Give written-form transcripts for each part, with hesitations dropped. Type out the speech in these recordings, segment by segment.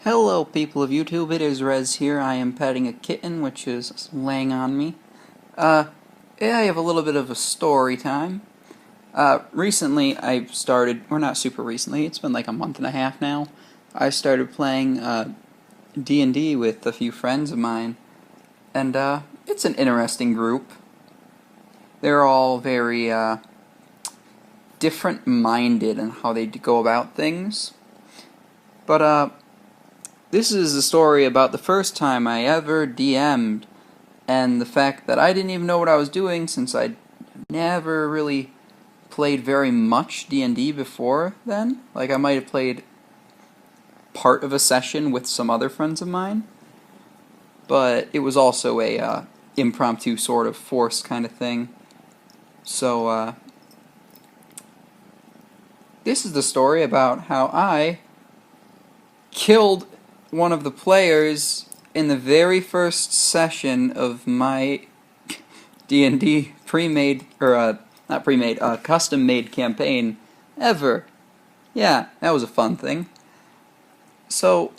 Hello people of YouTube, it is Rez here. I am petting a kitten which is laying on me. Yeah, I have a little bit of a story time. Recently I've started, or not super recently, it's been like a month and a half now, I started playing D&D with a few friends of mine, and it's an interesting group. They're all very different-minded in how they go about things, but this is a story about the first time I ever DM'd, and the fact that I didn't even know what I was doing since I'd never really played very much D&D before then. Like, I might have played part of a session with some other friends of mine, but it was also a impromptu sort of forced kind of thing. So, this is the story about how I killed one of the players in the very first session of my D&D pre-made, or not pre-made, custom-made campaign ever. Yeah, that was a fun thing. So,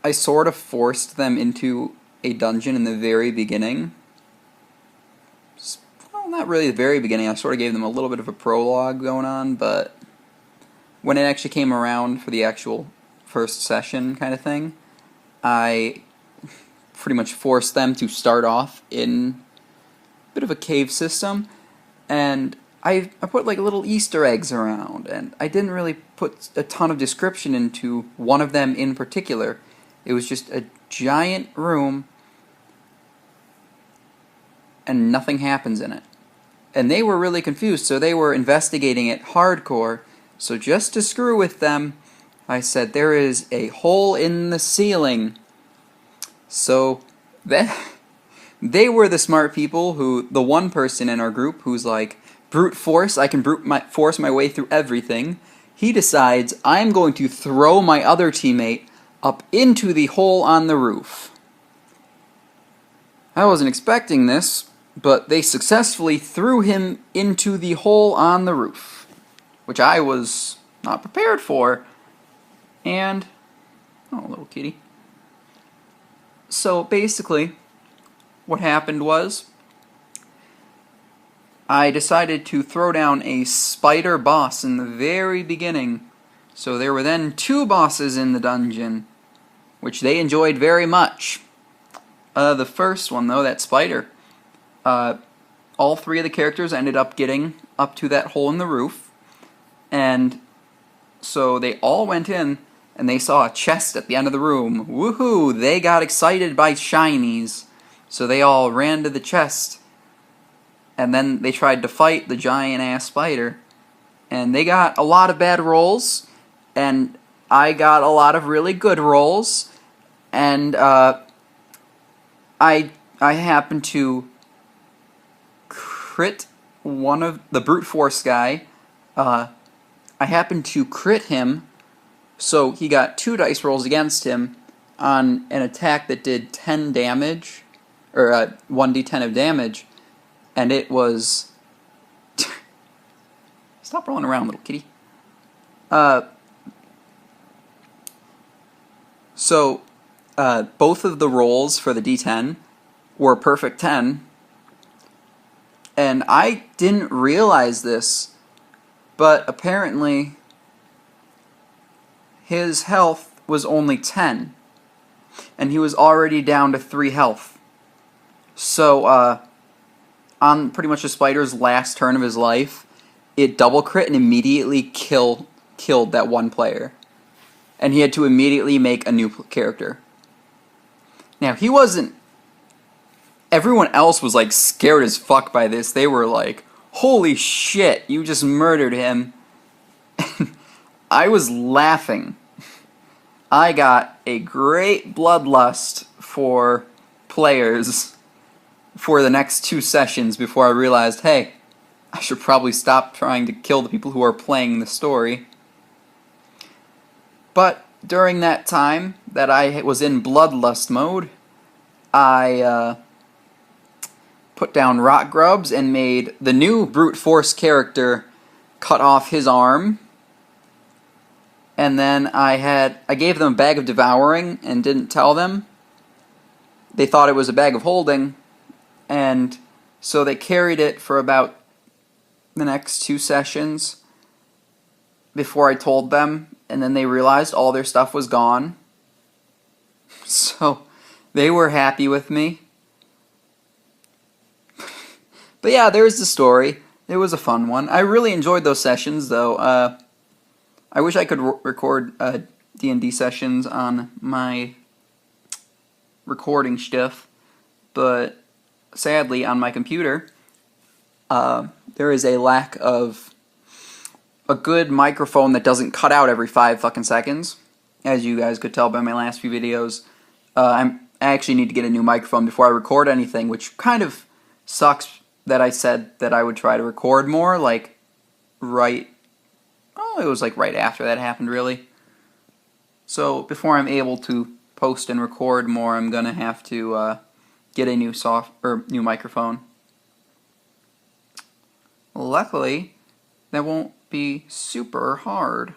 I sort of forced them into a dungeon in the very beginning. Well, not really the very beginning, I sort of gave them a little bit of a prologue going on, but when it actually came around for the actual first session kind of thing, I pretty much forced them to start off in a bit of a cave system, and I put like little Easter eggs around, and I didn't really put a ton of description into one of them in particular. It was just a giant room, and nothing happens in it. And they were really confused, so they were investigating it hardcore, so just to screw with them, I said, there is a hole in the ceiling. So, they were the smart people the one person in our group who's like, brute force, I can force my way through everything. He decides, I'm going to throw my other teammate up into the hole on the roof. I wasn't expecting this, but they successfully threw him into the hole on the roof, which I was not prepared for. And, oh, little kitty. So basically, what happened was, I decided to throw down a spider boss in the very beginning. So there were then 2 bosses in the dungeon, which they enjoyed very much. The first one, though, that spider, all 3 of the characters ended up getting up to that hole in the roof, and so they all went in, and they saw a chest at the end of the room. Woohoo! They got excited by shinies. So they all ran to the chest. And then they tried to fight the giant-ass spider. And they got a lot of bad rolls. And I got a lot of really good rolls. And I happened to crit one of the brute force guy. I happened to crit him. So he got 2 dice rolls against him on an attack that did 10 damage, or 1d10 of damage, and it was... Stop rolling around, little kitty. So both of the rolls for the d10 were perfect 10, and I didn't realize this, but apparently his health was only 10, and he was already down to 3 health. So, on pretty much the spider's last turn of his life, it double crit and immediately killed that one player. And he had to immediately make a new character. Now, he wasn't... Everyone else was, like, scared as fuck by this. They were like, holy shit, you just murdered him. I was laughing. I got a great bloodlust for players for the next 2 sessions before I realized, hey, I should probably stop trying to kill the people who are playing the story. But during that time that I was in bloodlust mode, I put down rock grubs and made the new brute force character cut off his arm. and then I gave them a bag of devouring and didn't tell them. They thought it was a bag of holding, and so they carried it for about the next 2 sessions before I told them, and then they realized all their stuff was gone. So they were happy with me. But yeah, there's the story. It was a fun one. I really enjoyed those sessions, though. I wish I could record D&D sessions on my recording stuff, but sadly, on my computer, there is a lack of a good microphone that doesn't cut out every 5 fucking seconds. As you guys could tell by my last few videos, I actually need to get a new microphone before I record anything, which kind of sucks that I said that I would try to record more, it was like right after that happened, really. So before I'm able to post and record more, I'm gonna have to get a new new microphone. Luckily, that won't be super hard.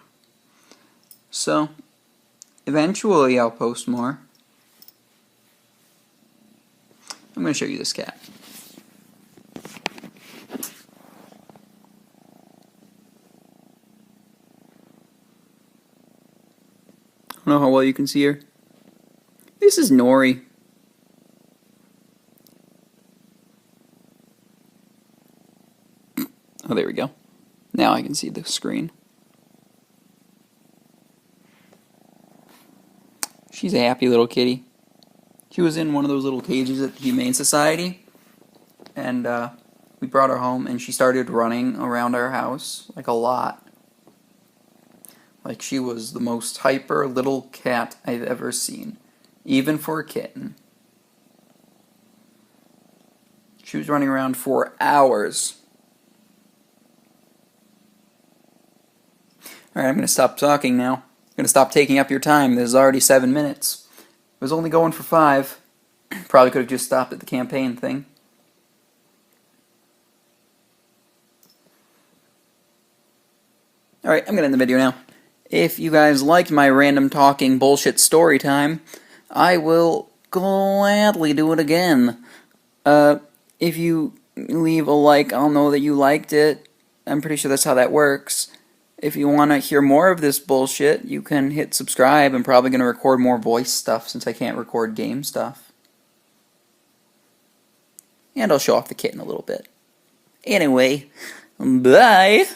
So eventually I'll post more. I'm gonna show you this cat. I don't know how well you can see her. This is Nori. Oh, there we go. Now I can see the screen. She's a happy little kitty. She was in one of those little cages at the Humane Society, and we brought her home, and she started running around our house, like a lot. Like she was the most hyper little cat I've ever seen, even for a kitten. She was running around for hours. Alright, I'm going to stop talking now. I'm going to stop taking up your time. This is already 7 minutes. It was only going for 5. Probably could have just stopped at the campaign thing. Alright, I'm going to end the video now. If you guys liked my random talking bullshit story time, I will gladly do it again. If you leave a like, I'll know that you liked it. I'm pretty sure that's how that works. If you want to hear more of this bullshit, you can hit subscribe. I'm probably going to record more voice stuff since I can't record game stuff. And I'll show off the kitten a little bit. Anyway, bye!